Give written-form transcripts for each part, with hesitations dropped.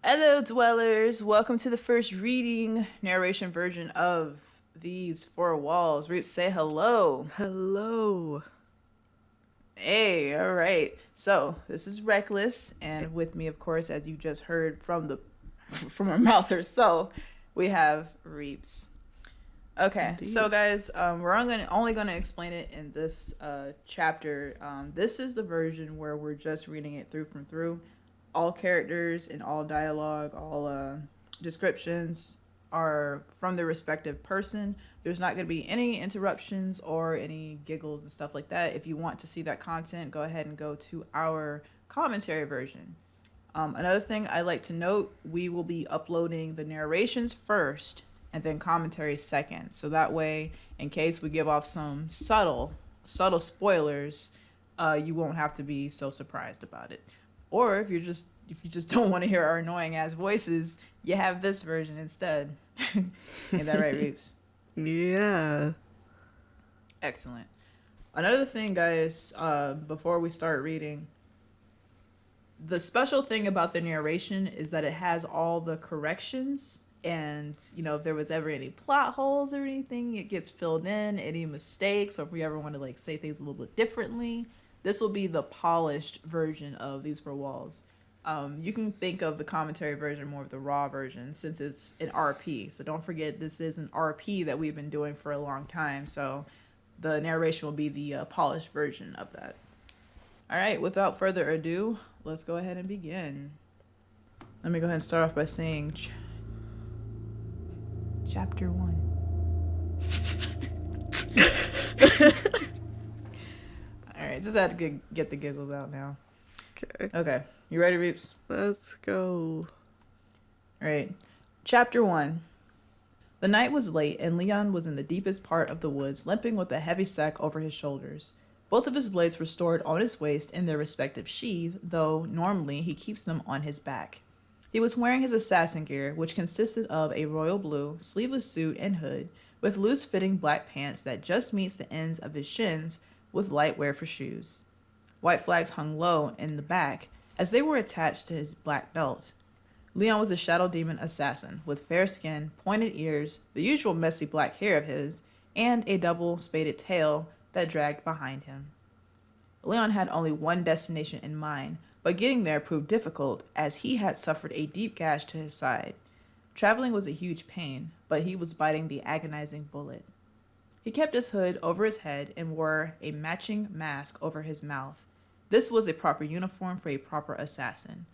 Hello, dwellers. Welcome to the first reading narration version of These Four Walls. Reap, say hello. Hello. Hey, all right. So this is Reckless, and with me, of course, as you just heard from the from her mouth herself, we have Reaps. Okay, so Indeed. guys, we're only gonna explain it in this chapter. This is the version where we're just reading it through from through. All characters and all dialogue, all descriptions are from their respective person. There's not going to be any interruptions or any giggles and stuff like that. If you want to see that content, go ahead and go to our commentary version. Another thing I like to note, we will be uploading the narrations first and then commentary second. So that way, in case we give off some subtle spoilers, you won't have to be so surprised about it. Or if you just don't want to hear our annoying ass voices, you have this version instead. Ain't that right, Reeves? Yeah. Excellent. Another thing, guys, before we start reading, the special thing about the narration is that it has all the corrections, and if there was ever any plot holes or anything, it gets filled in. Any mistakes, or if we ever want to say things a little bit differently, this will be the polished version of These Four Walls. You can think of the commentary version more of the raw version since it's an RP. So don't forget, this is an RP that we've been doing for a long time. So the narration will be the polished version of that. All right, without further ado, let's go ahead and begin. Let me go ahead and start off by saying chapter 1. All right, just had to get the giggles out now. Okay, you ready, Reeps? Let's go. All right, chapter 1. The night was late, and Leon was in the deepest part of the woods, limping with a heavy sack over his shoulders. Both of his blades were stored on his waist in their respective sheath, though normally he keeps them on his back. He was wearing his assassin gear, which consisted of a royal blue, sleeveless suit and hood, with loose-fitting black pants that just meets the ends of his shins, with light wear for shoes. White flags hung low in the back, as they were attached to his black belt. Leon was a shadow demon assassin, with fair skin, pointed ears, the usual messy black hair of his, and a double spaded tail that dragged behind him. Leon had only one destination in mind, but getting there proved difficult as he had suffered a deep gash to his side. Traveling was a huge pain, but he was biting the agonizing bullet. He kept his hood over his head and wore a matching mask over his mouth. This was a proper uniform for a proper assassin.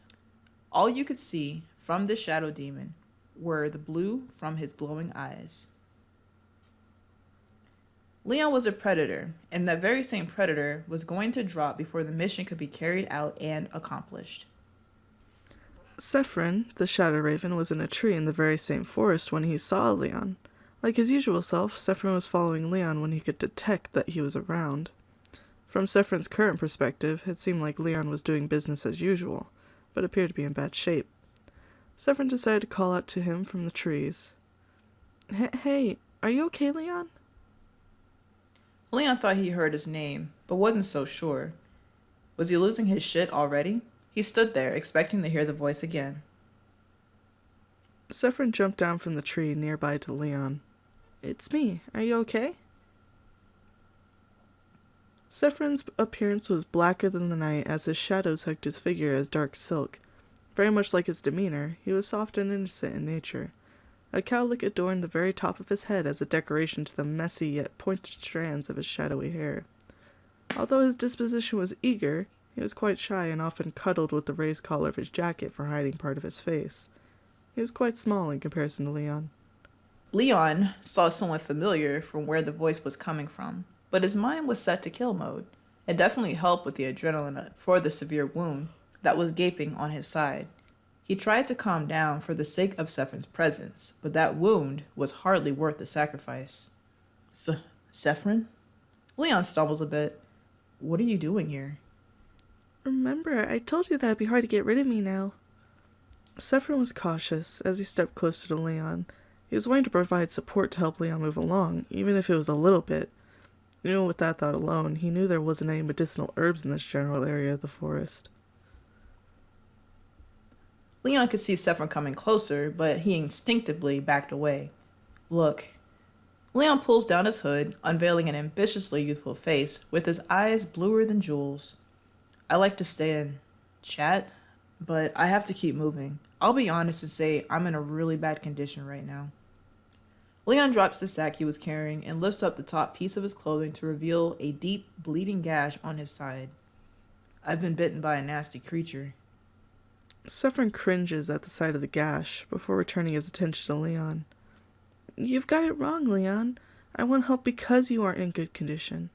All you could see from the shadow demon were the blue from his glowing eyes. Leon was a predator, and that very same predator was going to drop before the mission could be carried out and accomplished. Sephron, the Shadow Raven, was in a tree in the very same forest when he saw Leon. Like his usual self, Sephron was following Leon when he could detect that he was around. From Sephron's current perspective, it seemed like Leon was doing business as usual, but appeared to be in bad shape. Sephron decided to call out to him from the trees. Hey, are you okay, Leon? Leon thought he heard his name, but wasn't so sure. Was he losing his shit already? He stood there, expecting to hear the voice again. Sephron jumped down from the tree nearby to Leon. It's me. Are you okay? Sephron's appearance was blacker than the night as his shadows hugged his figure as dark silk. Very much like his demeanor, he was soft and innocent in nature. A cowlick adorned the very top of his head as a decoration to the messy yet pointed strands of his shadowy hair. Although his disposition was eager, he was quite shy and often cuddled with the raised collar of his jacket for hiding part of his face. He was quite small in comparison to Leon. Leon saw someone familiar from where the voice was coming from, but his mind was set to kill mode. It definitely helped with the adrenaline for the severe wound that was gaping on his side. He tried to calm down for the sake of Sephron's presence, but that wound was hardly worth the sacrifice. Sephron? Leon stumbles a bit. What are you doing here? Remember, I told you that it'd be hard to get rid of me now. Sephron was cautious as he stepped closer to Leon. He was willing to provide support to help Leon move along, even if it was a little bit. Even with that thought alone, he knew there wasn't any medicinal herbs in this general area of the forest. Leon could see Sephron coming closer, but he instinctively backed away. Look. Leon pulls down his hood, unveiling an ambitiously youthful face, with his eyes bluer than jewels. I like to stay and chat, but I have to keep moving. I'll be honest and say I'm in a really bad condition right now. Leon drops the sack he was carrying and lifts up the top piece of his clothing to reveal a deep, bleeding gash on his side. I've been bitten by a nasty creature. Sephron cringes at the sight of the gash before returning his attention to Leon. You've got it wrong, Leon. I want help because you aren't in good condition.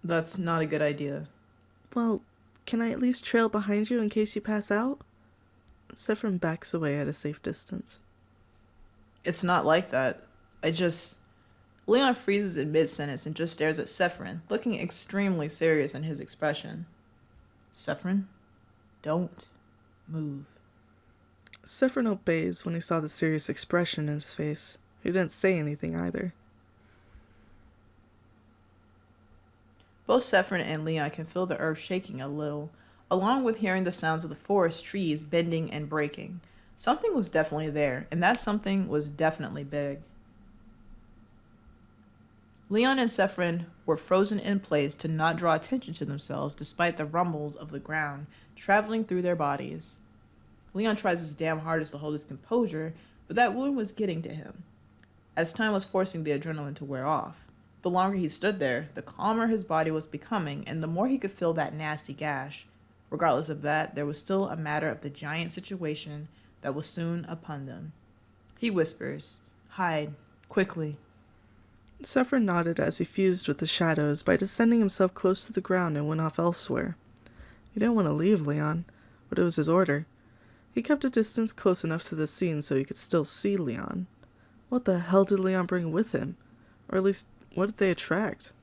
That's not a good idea. Well, can I at least trail behind you in case you pass out? Sephron backs away at a safe distance. It's not like that. Leon freezes in mid-sentence and just stares at Sephron, looking extremely serious in his expression. Sephron, don't move. Sephron obeys when he saw the serious expression in his face. He didn't say anything either. Both Sephron and Leon can feel the earth shaking a little, along with hearing the sounds of the forest trees bending and breaking. Something was definitely there, and that something was definitely big. Leon and Sephron were frozen in place to not draw attention to themselves despite the rumbles of the ground traveling through their bodies. Leon tries his damn hardest to hold his composure, but that wound was getting to him, as time was forcing the adrenaline to wear off. The longer he stood there, the calmer his body was becoming, and the more he could feel that nasty gash. Regardless of that, there was still a matter of the giant situation that was soon upon them. He whispers, "Hide, quickly." Sephron nodded as he fused with the shadows by descending himself close to the ground and went off elsewhere. He didn't want to leave Leon, but it was his order. He kept a distance close enough to the scene so he could still see Leon. What the hell did Leon bring with him? Or at least, what did they attract?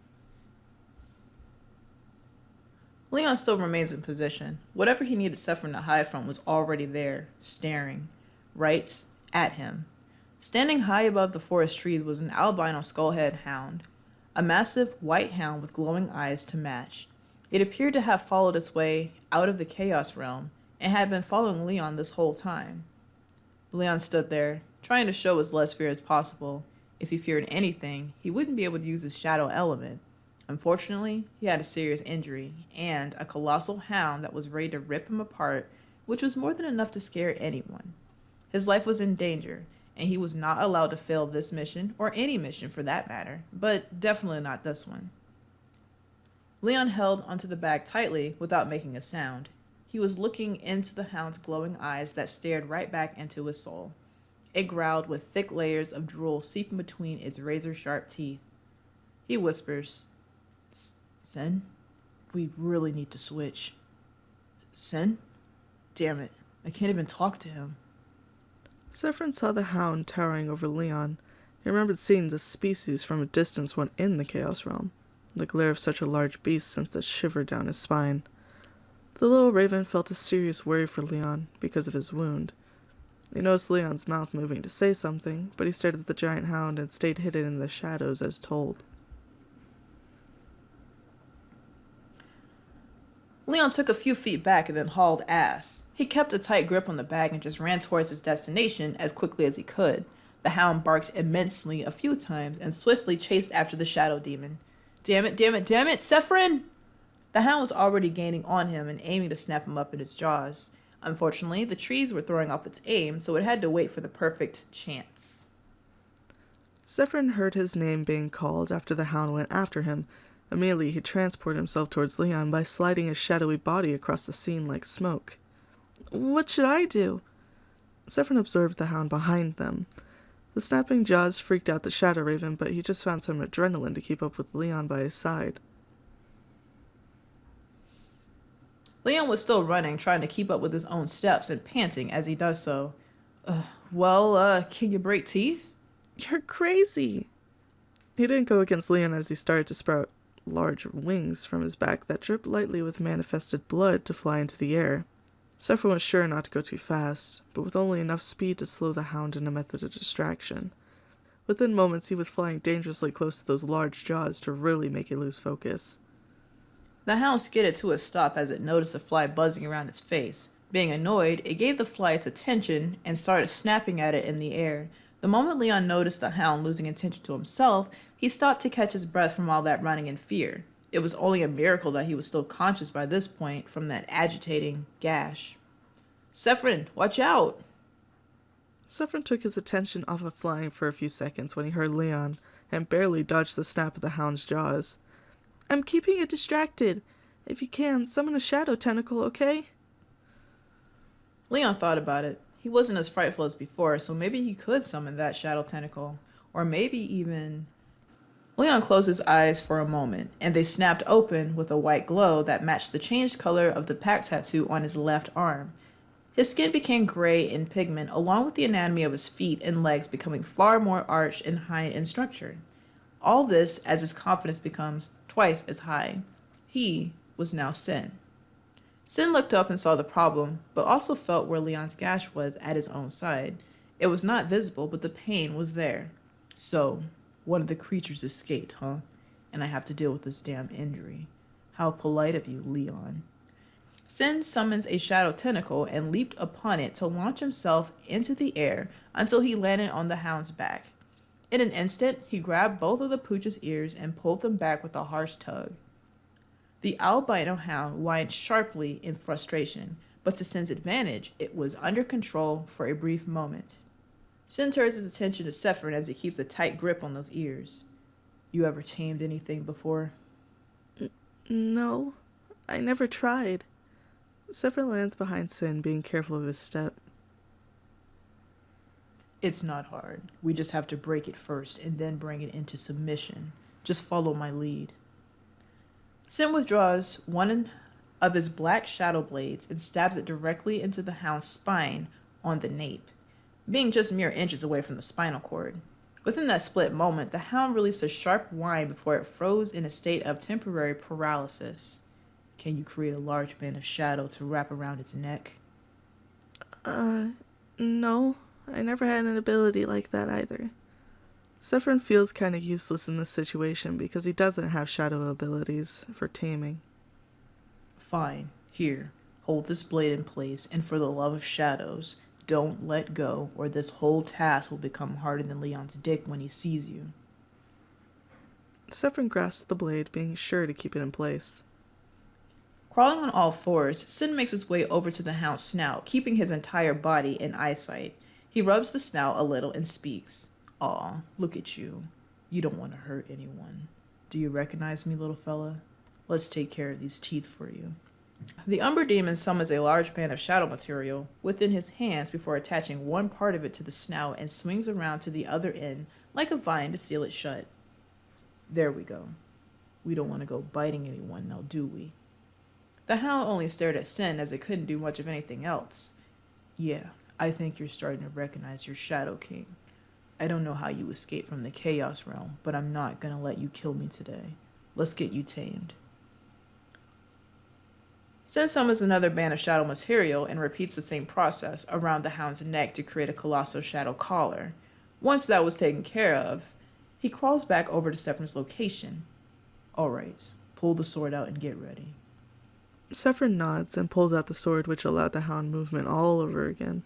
Leon still remains in position. Whatever he needed Sephron to hide from was already there, staring, right at him. Standing high above the forest trees was an albino skullhead hound, a massive white hound with glowing eyes to match. It appeared to have followed its way out of the Chaos Realm and had been following Leon this whole time. Leon stood there, trying to show as less fear as possible. If he feared anything, he wouldn't be able to use his shadow element. Unfortunately, he had a serious injury, and a colossal hound that was ready to rip him apart, which was more than enough to scare anyone. His life was in danger, and he was not allowed to fail this mission, or any mission for that matter, but definitely not this one. Leon held onto the bag tightly without making a sound. He was looking into the hound's glowing eyes that stared right back into his soul. It growled with thick layers of drool seeping between its razor-sharp teeth. He whispers, "Sen, we really need to switch." "Sen? Damn it, I can't even talk to him." Sephron saw the hound towering over Leon. He remembered seeing this species from a distance when in the Chaos Realm. The glare of such a large beast sent a shiver down his spine. The little raven felt a serious worry for Leon because of his wound. He noticed Leon's mouth moving to say something, but he stared at the giant hound and stayed hidden in the shadows as told. Leon took a few feet back and then hauled ass. He kept a tight grip on the bag and just ran towards his destination as quickly as he could. The hound barked immensely a few times and swiftly chased after the shadow demon. "Damn it, damn it, damn it, Sephron!" The hound was already gaining on him and aiming to snap him up in its jaws. Unfortunately, the trees were throwing off its aim, so it had to wait for the perfect chance. Sephron heard his name being called after the hound went after him. Immediately, he transported himself towards Leon by sliding his shadowy body across the scene like smoke. What should I do? Sephron observed the hound behind them. The snapping jaws freaked out the Shadow Raven, but he just found some adrenaline to keep up with Leon by his side. Leon was still running, trying to keep up with his own steps and panting as he does so. Can you break teeth?" You're crazy! He didn't go against Leon as he started to sprout large wings from his back that dripped lightly with manifested blood to fly into the air. Sephron was sure not to go too fast, but with only enough speed to slow the hound in a method of distraction. Within moments, he was flying dangerously close to those large jaws to really make it lose focus. The hound skidded to a stop as it noticed the fly buzzing around its face, Being annoyed, it gave the fly its attention and started snapping at it in the air. The moment Leon noticed the hound losing attention to himself, he stopped to catch his breath from all that running in fear. It was only a miracle that he was still conscious by this point from that agitating gash. Sephron, watch out! Sephron took his attention off of flying for a few seconds when he heard Leon, and barely dodged the snap of the hound's jaws. I'm keeping it distracted. If you can, summon a shadow tentacle, okay? Leon thought about it. He wasn't as frightful as before, so maybe he could summon that shadow tentacle. Or maybe even... Leon closed his eyes for a moment, and they snapped open with a white glow that matched the changed color of the pack tattoo on his left arm. His skin became gray in pigment, along with the anatomy of his feet and legs becoming far more arched and high in structure. All this as his confidence becomes twice as high. He was now Sin. Sin looked up and saw the problem, but also felt where Leon's gash was at his own side. It was not visible, but the pain was there. So, one of the creatures escaped, huh? And I have to deal with this damn injury. How polite of you, Leon. Sin summons a shadow tentacle and leaped upon it to launch himself into the air until he landed on the hound's back. In an instant, he grabbed both of the pooch's ears and pulled them back with a harsh tug. The albino hound whined sharply in frustration, but to Sin's advantage, it was under control for a brief moment. Sin turns his attention to Sephron as he keeps a tight grip on those ears. You ever tamed anything before? No, I never tried. Sephron lands behind Sin, being careful of his step. It's not hard. We just have to break it first and then bring it into submission. Just follow my lead. Sin withdraws one of his black shadow blades and stabs it directly into the hound's spine on the nape, being just mere inches away from the spinal cord. Within that split moment, the hound released a sharp whine before it froze in a state of temporary paralysis. Can you create a large band of shadow to wrap around its neck? No. I never had an ability like that either. Sephron feels kind of useless in this situation because he doesn't have shadow abilities for taming. Fine. Here, hold this blade in place, and for the love of shadows, don't let go, or this whole task will become harder than Leon's dick when he sees you. Sephron grasps the blade, being sure to keep it in place. Crawling on all fours, Sin makes his way over to the hound's snout, keeping his entire body in eyesight. He rubs the snout a little and speaks. Aw, look at you. You don't want to hurt anyone. Do you recognize me, little fella? Let's take care of these teeth for you. The Umber Demon summons a large band of shadow material within his hands before attaching one part of it to the snout and swings around to the other end like a vine to seal it shut. There we go. We don't want to go biting anyone now, do we? The hound only stared at Sin as it couldn't do much of anything else. Yeah, I think you're starting to recognize your Shadow King. I don't know how you escaped from the Chaos Realm, but I'm not going to let you kill me today. Let's get you tamed. Sin summons another band of shadow material and repeats the same process around the hound's neck to create a colossal shadow collar. Once that was taken care of, he crawls back over to Sephron's location. Alright, pull the sword out and get ready. Sephron nods and pulls out the sword, which allowed the hound movement all over again.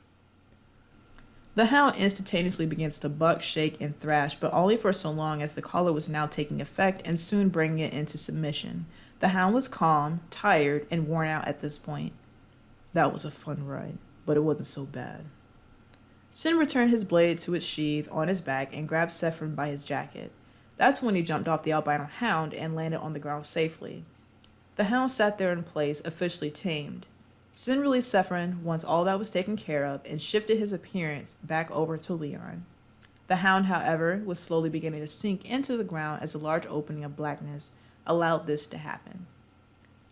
The hound instantaneously begins to buck, shake, and thrash, but only for so long as the collar was now taking effect and soon bringing it into submission. The hound was calm, tired, and worn out at this point. That was a fun ride, but it wasn't so bad. Sin returned his blade to its sheath on his back and grabbed Sephron by his jacket. That's when he jumped off the albino hound and landed on the ground safely. The hound sat there in place, officially tamed. Sin released Sephron once all that was taken care of and shifted his appearance back over to Leon. The hound, however, was slowly beginning to sink into the ground as a large opening of blackness allowed this to happen.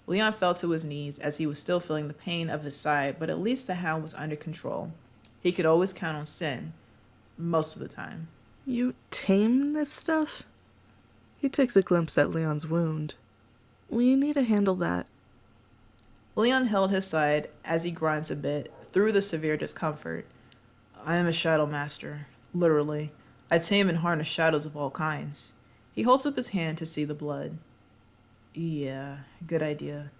Leon fell to his knees as he was still feeling the pain of his side, but at least the hound was under control. He could always count on Sin, most of the time. You tame this stuff? He takes a glimpse at Leon's wound. We need to handle that. Leon held his side as he grunts a bit through the severe discomfort. I am a shadow master, literally. I tame and harness shadows of all kinds. He holds up his hand to see the blood. Yeah, good idea.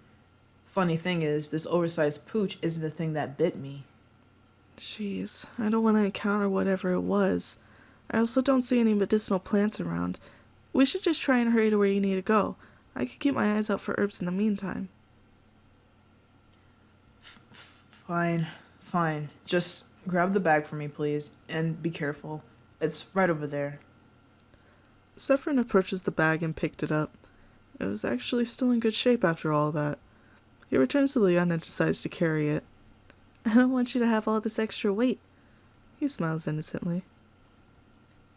Funny thing is, this oversized pooch isn't the thing that bit me. Jeez, I don't want to encounter whatever it was. I also don't see any medicinal plants around. We should just try and hurry to where you need to go. I could keep my eyes out for herbs in the meantime. Fine. Just grab the bag for me, please, and be careful. It's right over there. Severin approaches the bag and picked it up. It was actually still in good shape after all that. He returns to Leon and decides to carry it. I don't want you to have all this extra weight. He smiles innocently.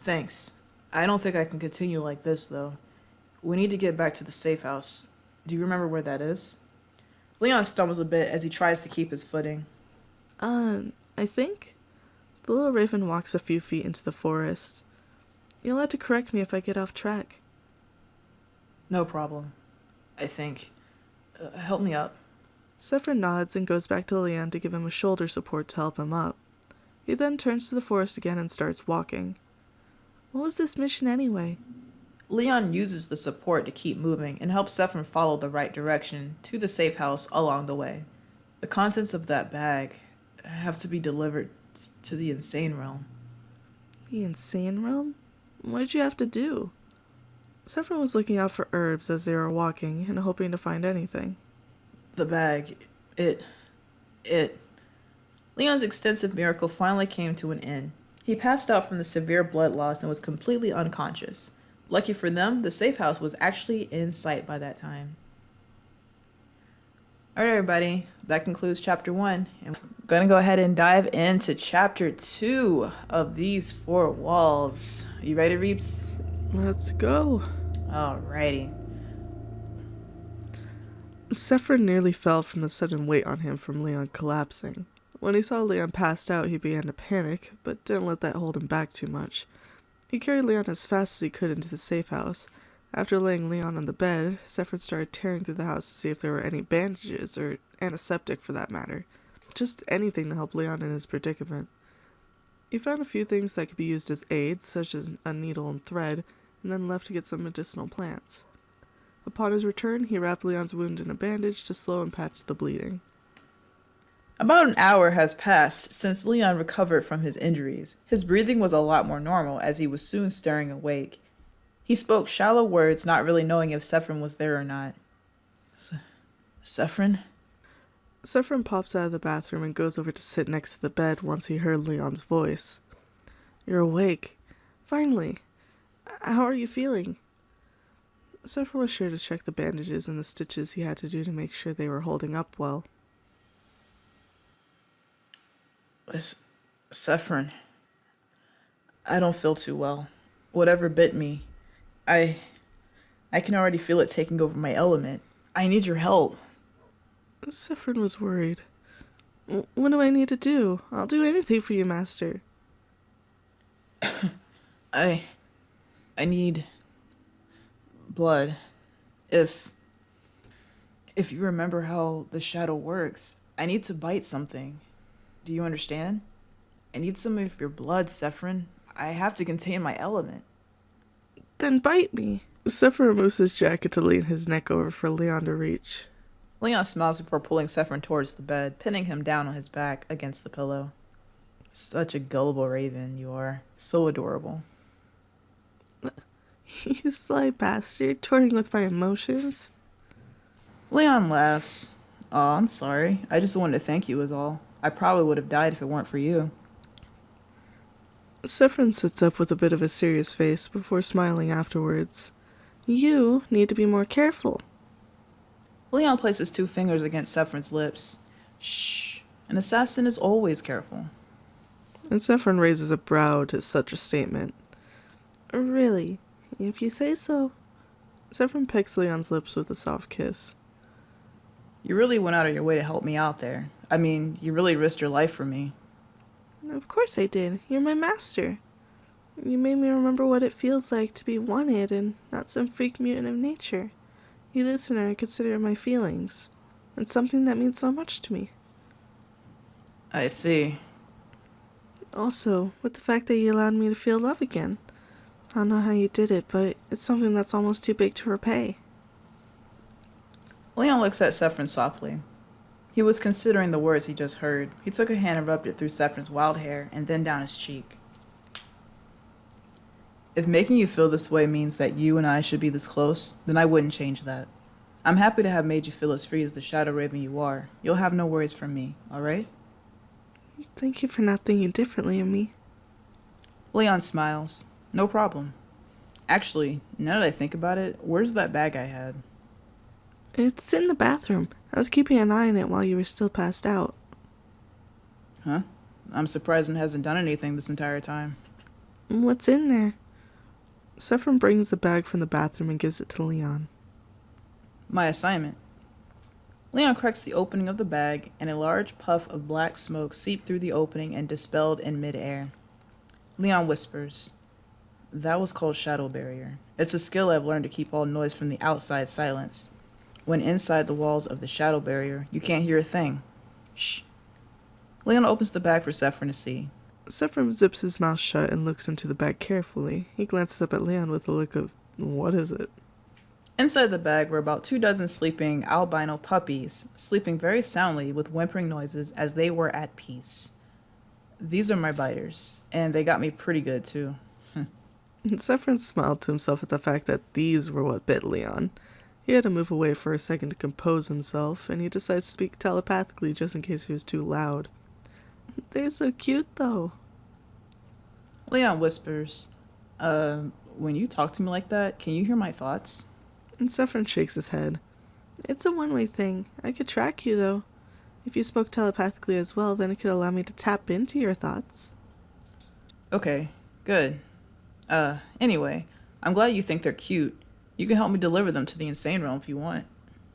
Thanks. I don't think I can continue like this, though. We need to get back to the safe house. Do you remember where that is? Leon stumbles a bit as he tries to keep his footing. I think? The little raven walks a few feet into the forest. You'll have to correct me if I get off track. No problem. I think. Help me up. Severin nods and goes back to Leon to give him a shoulder support to help him up. He then turns to the forest again and starts walking. What was this mission anyway? Leon uses the support to keep moving and helps Sephron follow the right direction to the safe house along the way. The contents of that bag have to be delivered to the insane realm. The insane realm? What did you have to do? Sephron was looking out for herbs as they were walking and hoping to find anything. The bag, Leon's extensive miracle finally came to an end. He passed out from the severe blood loss and was completely unconscious. Lucky for them, the safe house was actually in sight by that time. Alright, everybody, that concludes chapter 1. And we're going to go ahead and dive into chapter 2 of these 4 walls. Are you ready, Reeps? Let's go. Alrighty. Sephron nearly fell from the sudden weight on him from Leon collapsing. When he saw Leon passed out, he began to panic, but didn't let that hold him back too much. He carried Leon as fast as he could into the safe house. After laying Leon on the bed, Sephron started tearing through the house to see if there were any bandages, or antiseptic for that matter. Just anything to help Leon in his predicament. He found a few things that could be used as aids, such as a needle and thread, and then left to get some medicinal plants. Upon his return, he wrapped Leon's wound in a bandage to slow and patch the bleeding. About an hour has passed since Leon recovered from his injuries. His breathing was a lot more normal as he was soon stirring awake. He spoke shallow words, not really knowing if Sephron was there or not. Sephron? Sephron pops out of the bathroom and goes over to sit next to the bed once he heard Leon's voice. You're awake. Finally. How are you feeling? Sephron was sure to check the bandages and the stitches he had to do to make sure they were holding up well. Sephron, I don't feel too well. Whatever bit me, I can already feel it taking over my element. I need your help. Sephron was worried. What do I need to do? I'll do anything for you, Master. I need blood. If you remember how the shadow works, I need to bite something. Do you understand? I need some of your blood, Sephron. I have to contain my element. Then bite me. Sephron removes his jacket to lean his neck over for Leon to reach. Leon smiles before pulling Sephron towards the bed, pinning him down on his back against the pillow. Such a gullible raven you are. So adorable. You sly bastard, toying with my emotions. Leon laughs. Oh, I'm sorry. I just wanted to thank you is all. I probably would have died if it weren't for you. Sephron sits up with a bit of a serious face before smiling afterwards. You need to be more careful. Leon places 2 fingers against Sephron's lips. Shh. An assassin is always careful. And Sephron raises a brow to such a statement. Really? If you say so. Sephron pecks Leon's lips with a soft kiss. You really went out of your way to help me out there. I mean, you really risked your life for me. Of course I did. You're my master. You made me remember what it feels like to be wanted and not some freak mutant of nature. You listener consider my feelings. It's something that means so much to me. I see. Also, with the fact that you allowed me to feel love again. I don't know how you did it, but it's something that's almost too big to repay. Leon looks at Sephron softly. He was considering the words he just heard. He took a hand and rubbed it through Saffron's wild hair and then down his cheek. If making you feel this way means that you and I should be this close, then I wouldn't change that. I'm happy to have made you feel as free as the shadow raven you are. You'll have no worries from me, alright? Thank you for not thinking differently of me. Leon smiles. No problem. Actually, now that I think about it, where's that bag I had? It's in the bathroom. I was keeping an eye on it while you were still passed out. Huh? I'm surprised it hasn't done anything this entire time. What's in there? Saffron brings the bag from the bathroom and gives it to Leon. My assignment. Leon cracks the opening of the bag, and a large puff of black smoke seeped through the opening and dispelled in midair. Leon whispers, "That was called shadow barrier. It's a skill I've learned to keep all noise from the outside silenced. When inside the walls of the shadow barrier, you can't hear a thing. Shh." Leon opens the bag for Saffron to see. Saffron zips his mouth shut and looks into the bag carefully. He glances up at Leon with a look of, what is it? Inside the bag were about 24 sleeping albino puppies, sleeping very soundly with whimpering noises as they were at peace. These are my biters, and they got me pretty good too. Saffron smiled to himself at the fact that these were what bit Leon. He had to move away for a second to compose himself, and he decided to speak telepathically just in case he was too loud. They're so cute, though. Leon whispers, when you talk to me like that, can you hear my thoughts? And Saffron shakes his head. It's a one-way thing. I could track you, though. If you spoke telepathically as well, then it could allow me to tap into your thoughts. Okay, good. Anyway, I'm glad you think they're cute. You can help me deliver them to the insane realm if you want.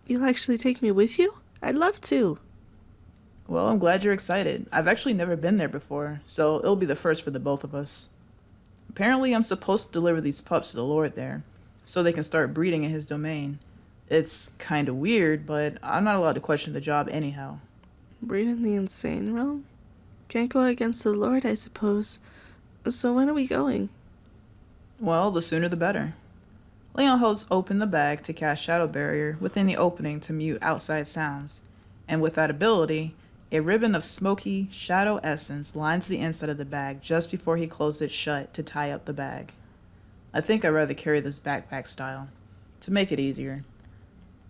You'll actually take me with you? I'd love to. Well, I'm glad you're excited. I've actually never been there before, so it'll be the first for the both of us. Apparently, I'm supposed to deliver these pups to the Lord there, so they can start breeding in his domain. It's kinda weird, but I'm not allowed to question the job anyhow. Breed in the insane realm? Can't go against the Lord, I suppose. So when are we going? Well, the sooner the better. Leon holds open the bag to cast Shadow Barrier within the opening to mute outside sounds, and with that ability, a ribbon of smoky shadow essence lines the inside of the bag just before he closed it shut to tie up the bag. I think I'd rather carry this backpack style, to make it easier.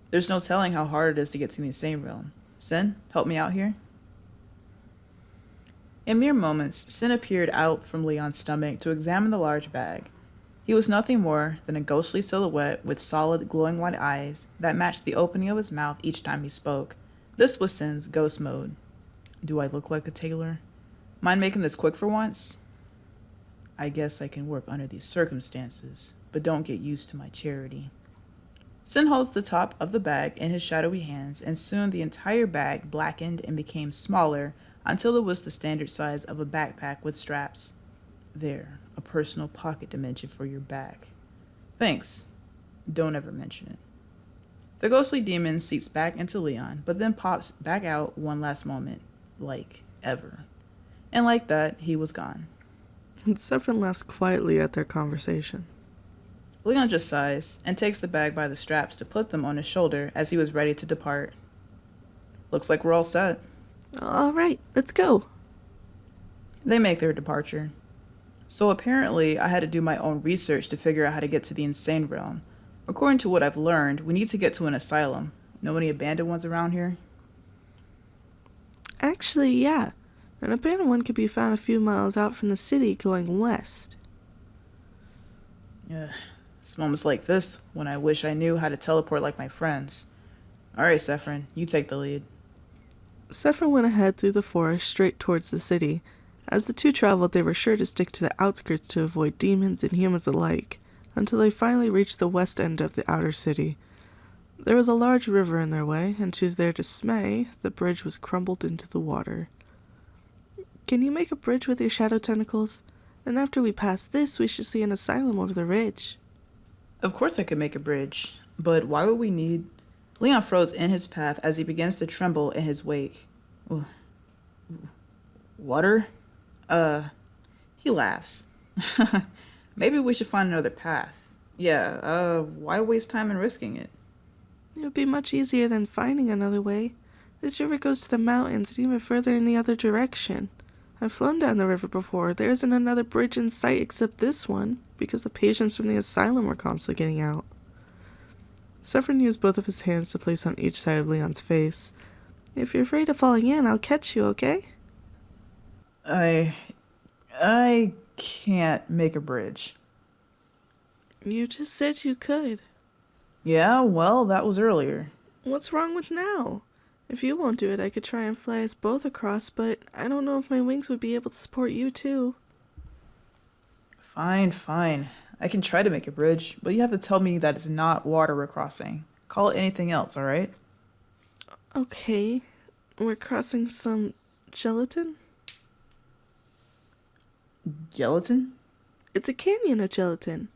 There's no telling how hard it is to get to the insane realm. Sin, help me out here. In mere moments, Sin appeared out from Leon's stomach to examine the large bag. He was nothing more than a ghostly silhouette with solid, glowing white eyes that matched the opening of his mouth each time he spoke. This was Sin's ghost mode. Do I look like a tailor? Mind making this quick for once? I guess I can work under these circumstances, but don't get used to my charity. Sin holds the top of the bag in his shadowy hands, and soon the entire bag blackened and became smaller until it was the standard size of a backpack with straps. There, a personal pocket dimension for your bag. Thanks. Don't ever mention it. The ghostly demon seeps back into Leon, but then pops back out one last moment. Like, ever. And like that, he was gone. And Saffron laughs quietly at their conversation. Leon just sighs and takes the bag by the straps to put them on his shoulder as he was ready to depart. Looks like we're all set. All right, let's go. They make their departure. So apparently, I had to do my own research to figure out how to get to the insane realm. According to what I've learned, we need to get to an asylum. Know any abandoned ones around here? Actually, yeah. An abandoned one could be found a few miles out from the city going west. Yeah, it's moments like this when I wish I knew how to teleport like my friends. Alright, Saffron, you take the lead. Saffron went ahead through the forest straight towards the city. As the two traveled, they were sure to stick to the outskirts to avoid demons and humans alike, until they finally reached the west end of the outer city. There was a large river in their way, and to their dismay, the bridge was crumbled into the water. Can you make a bridge with your shadow tentacles? Then after we pass this, we should see an asylum over the ridge. Of course I could make a bridge, but why would we need... Leon froze in his path as he begins to tremble in his wake. Water? He laughs. Maybe we should find another path. Yeah, why waste time in risking it? It would be much easier than finding another way. This river goes to the mountains and even further in the other direction. I've flown down the river before. There isn't another bridge in sight except this one, because the patients from the asylum were constantly getting out. Severin used both of his hands to place on each side of Leon's face. If you're afraid of falling in, I'll catch you, okay? I can't make a bridge. You just said you could. Yeah, well, that was earlier. What's wrong with now? If you won't do it, I could try and fly us both across, but I don't know if my wings would be able to support you too. Fine. I can try to make a bridge, but you have to tell me that it's not water we're crossing. Call it anything else, alright? Okay, we're crossing some gelatin? Gelatin? It's a canyon of gelatin.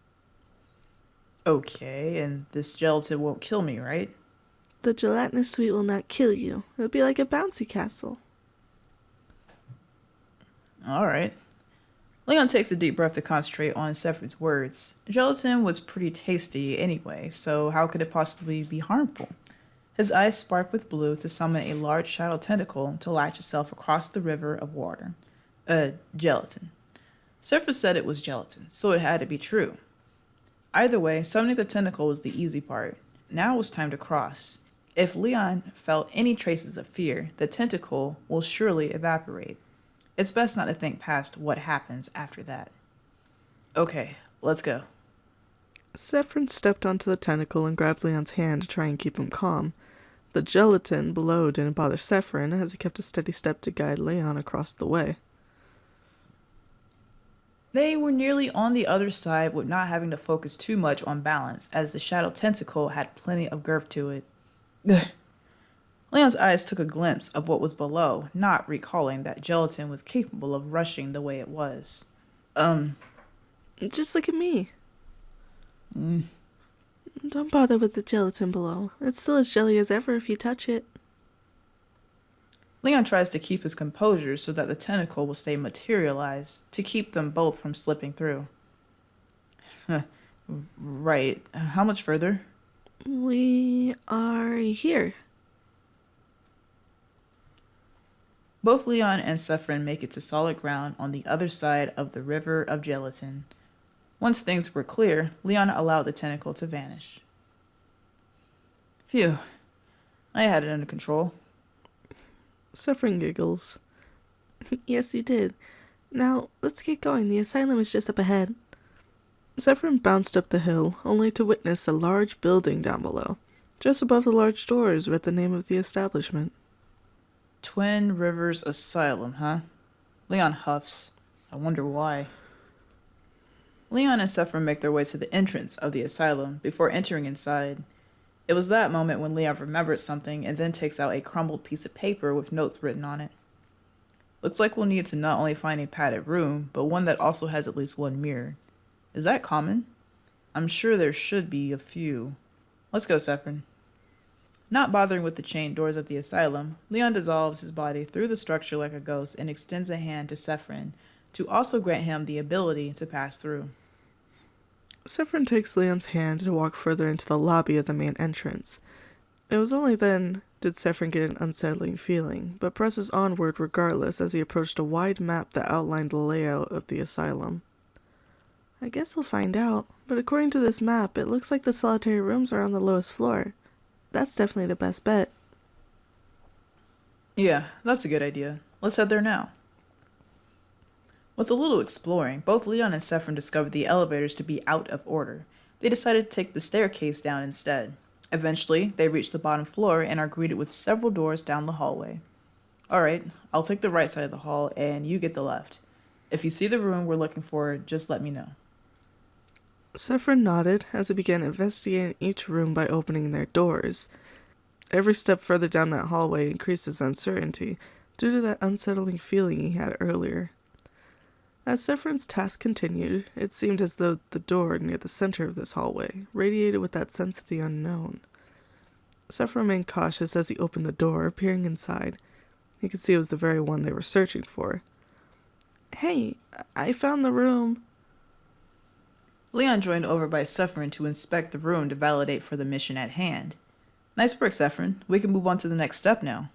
Okay, and this gelatin won't kill me, right? The gelatinous sweet will not kill you. It'll be like a bouncy castle. Alright. Leon takes a deep breath to concentrate on Sefron's words. Gelatin was pretty tasty anyway, so how could it possibly be harmful? His eyes spark with blue to summon a large shadow tentacle to latch itself across the river of water. Gelatin. Sefron said it was gelatin, so it had to be true. Either way, summoning the tentacle was the easy part. Now it was time to cross. If Leon felt any traces of fear, the tentacle will surely evaporate. It's best not to think past what happens after that. Okay, let's go. Severin stepped onto the tentacle and grabbed Leon's hand to try and keep him calm. The gelatin below didn't bother Severin as he kept a steady step to guide Leon across the way. They were nearly on the other side with not having to focus too much on balance, as the shadow tentacle had plenty of girth to it. Ugh. Leon's eyes took a glimpse of what was below, not recalling that gelatin was capable of rushing the way it was. Just look at me. Mm. Don't bother with the gelatin below. It's still as jelly as ever if you touch it. Leon tries to keep his composure so that the tentacle will stay materialized, to keep them both from slipping through. Right. How much further? We are here. Both Leon and Severin make it to solid ground on the other side of the river of gelatin. Once things were clear, Leon allowed the tentacle to vanish. Phew. I had it under control. Severin giggles. Yes, you did. Now, let's get going. The asylum is just up ahead. Severin bounced up the hill, only to witness a large building down below. Just above the large doors read the name of the establishment. Twin Rivers Asylum, huh? Leon huffs. I wonder why. Leon and Severin make their way to the entrance of the asylum before entering inside. It was that moment when Leon remembered something and then takes out a crumbled piece of paper with notes written on it. Looks like we'll need to not only find a padded room, but one that also has at least one mirror. Is that common? I'm sure there should be a few. Let's go, Severin. Not bothering with the chained doors of the asylum, Leon dissolves his body through the structure like a ghost and extends a hand to Severin to also grant him the ability to pass through. Severin takes Leon's hand to walk further into the lobby of the main entrance. It was only then did Severin get an unsettling feeling, but presses onward regardless as he approached a wide map that outlined the layout of the asylum. I guess we'll find out, but according to this map, it looks like the solitary rooms are on the lowest floor. That's definitely the best bet. Yeah, that's a good idea. Let's head there now. With a little exploring, both Leon and Severin discovered the elevators to be out of order. They decided to take the staircase down instead. Eventually, they reach the bottom floor and are greeted with several doors down the hallway. Alright, I'll take the right side of the hall and you get the left. If you see the room we're looking for, just let me know. Severin nodded as he began investigating each room by opening their doors. Every step further down that hallway increased his uncertainty due to that unsettling feeling he had earlier. As Severin's task continued, it seemed as though the door near the center of this hallway radiated with that sense of the unknown. Severin remained cautious as he opened the door, peering inside. He could see it was the very one they were searching for. Hey, I found the room. Leon joined over by Severin to inspect the room to validate for the mission at hand. Nice work, Severin. We can move on to the next step now.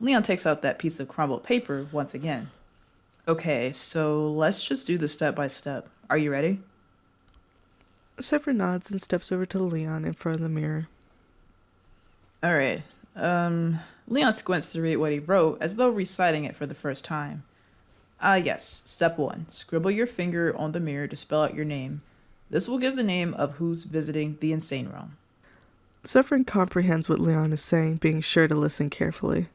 Leon takes out that piece of crumbled paper once again. Okay, so let's just do this step by step. Are you ready? Severin nods and steps over to Leon in front of the mirror. Alright. Leon squints to read what he wrote as though reciting it for the first time. Yes. Step 1. Scribble your finger on the mirror to spell out your name. This will give the name of who's visiting the insane realm. Severin comprehends what Leon is saying, being sure to listen carefully.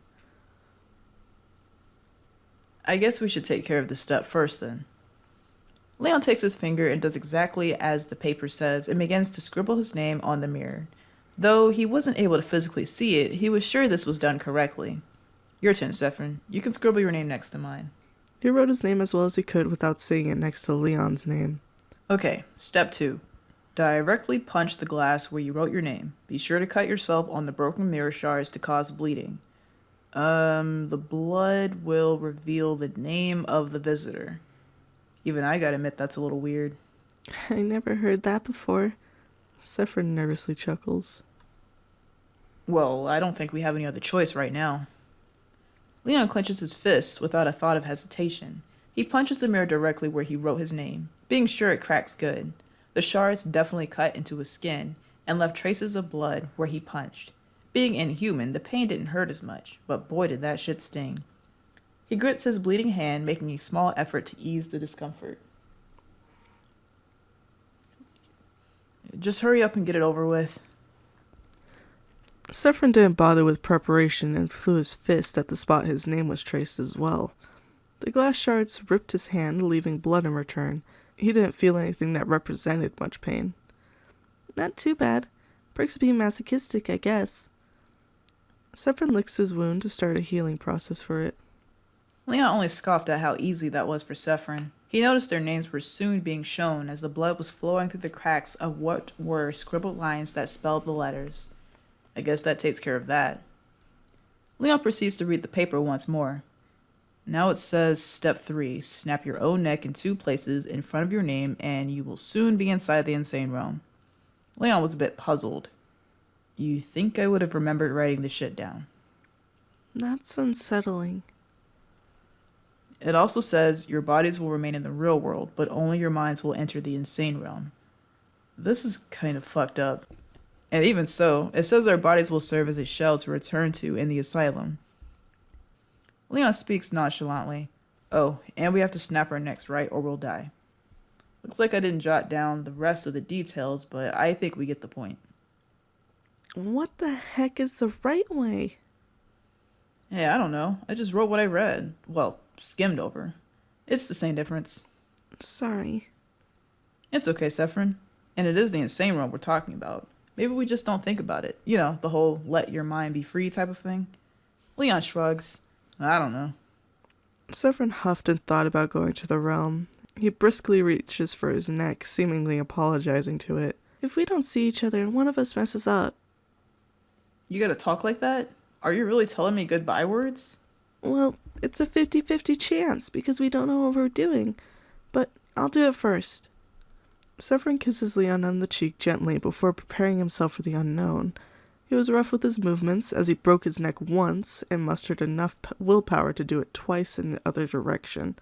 I guess we should take care of this step first then. Leon takes his finger and does exactly as the paper says and begins to scribble his name on the mirror. Though he wasn't able to physically see it, he was sure this was done correctly. Your turn, Severin. You can scribble your name next to mine. He wrote his name as well as he could without seeing it next to Leon's name. Okay, step 2. Directly punch the glass where you wrote your name. Be sure to cut yourself on the broken mirror shards to cause bleeding. The blood will reveal the name of the visitor. Even I gotta admit that's a little weird. I never heard that before. Severin nervously chuckles. Well, I don't think we have any other choice right now. Leon clenches his fists without a thought of hesitation. He punches the mirror directly where he wrote his name, being sure it cracks good. The shards definitely cut into his skin and left traces of blood where he punched. Being inhuman, the pain didn't hurt as much, but boy did that shit sting. He grits his bleeding hand, making a small effort to ease the discomfort. Just hurry up and get it over with. Severin didn't bother with preparation and flew his fist at the spot his name was traced as well. The glass shards ripped his hand, leaving blood in return. He didn't feel anything that represented much pain. Not too bad. Perks being masochistic, I guess. Severin licks his wound to start a healing process for it. Leon only scoffed at how easy that was for Severin. He noticed their names were soon being shown as the blood was flowing through the cracks of what were scribbled lines that spelled the letters. I guess that takes care of that. Leon proceeds to read the paper once more. Now it says, Step 3, snap your own neck in 2 places in front of your name and you will soon be inside the insane realm. Leon was a bit puzzled. You think I would have remembered writing this shit down? That's unsettling. It also says your bodies will remain in the real world, but only your minds will enter the insane realm. This is kind of fucked up. And even so, it says our bodies will serve as a shell to return to in the asylum. Leon speaks nonchalantly. Oh, and we have to snap our necks, right, or we'll die. Looks like I didn't jot down the rest of the details, but I think we get the point. What the heck is the right way? Hey, I don't know. I just wrote what I read. Well, skimmed over. It's the same difference. Sorry. It's okay, Severin. And it is the insane realm we're talking about. Maybe we just don't think about it. You know, the whole let your mind be free type of thing. Leon shrugs. I don't know. Severin huffed and thought about going to the realm. He briskly reaches for his neck, seemingly apologizing to it. If we don't see each other and one of us messes up... You gotta talk like that? Are you really telling me goodbye words? Well, it's a 50-50 chance because we don't know what we're doing. But I'll do it first. Severin kisses Leon on the cheek gently before preparing himself for the unknown. He was rough with his movements as he broke his neck once and mustered enough willpower to do it twice in the other direction.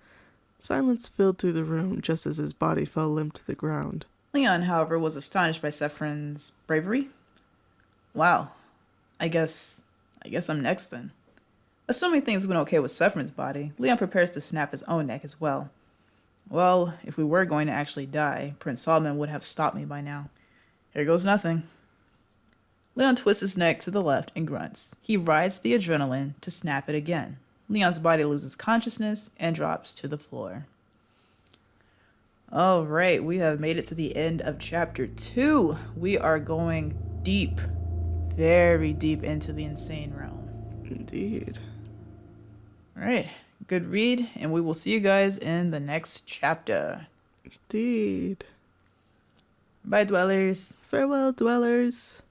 Silence filled through the room just as his body fell limp to the ground. Leon, however, was astonished by Severin's bravery. Wow. I guess I'm next then. Assuming things went okay with Severin's body, Leon prepares to snap his own neck as well. Well, if we were going to actually die, Prince Solomon would have stopped me by now. Here goes nothing. Leon twists his neck to the left and grunts. He rides the adrenaline to snap it again. Leon's body loses consciousness and drops to the floor. All right, we have made it to the end of chapter 2. We are going deep, very deep into the insane realm. Indeed. All right, good read, and we will see you guys in the next chapter. Indeed. Bye, dwellers. Farewell, dwellers.